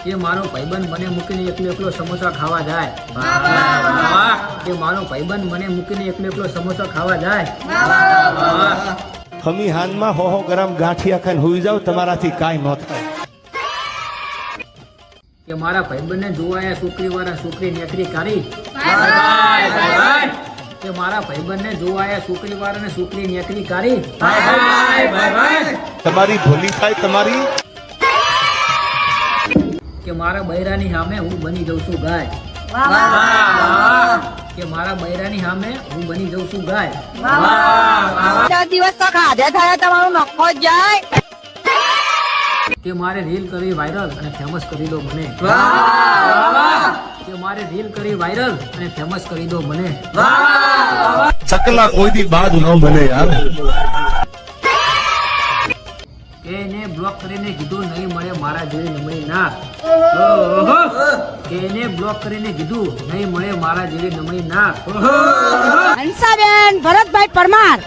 કે મારો ભાઈબંધ મને મૂકીને એકલો સમોસા ખાવા જાય, કે મારો ભાઈબંધ મને મૂકીને એકલો સમોસા ખાવા જાય. ખમી હાનમાં 100 ગ્રામ ગાંઠિયા ખાઈને હુઈ જાવ, તમારાથી કાંઈ ન થાય. કે મારા ભાઈબંધને જોવાયા છોકરીવાળા છોકરી નેકરી કાઢી, કે મારા ભાઈબંધને જોવાયા છોકરીવાળાને છોકરી નેકરી કાઢી. તમારી ભૂલી થાય તમારી. કે મારા બૈરાની સામે હું બની જઉં છું ગાય, કે મારા બૈરાની સામે હું બની જઉં છું ગાય. 10 દિવસ તો ખાધે થાય તમારું નખો જ જાય. કે મારે રીલ કરી વાયરલ અને ફેમસ કરી દો મને, કે મારે રીલ કરી વાયરલ અને ફેમસ કરી દો મને. ચકલા કોઈથી બાદ ન બને યાર. કે એને બ્લોક કરીને કીધું નહીં મળે મારા જેવી નમણી નાક, કે એને બ્લોક કરીને કીધું નહીં મળે મારા જેવી નમણી નાક. હંસાબેન ભરતભાઈ પરમાર.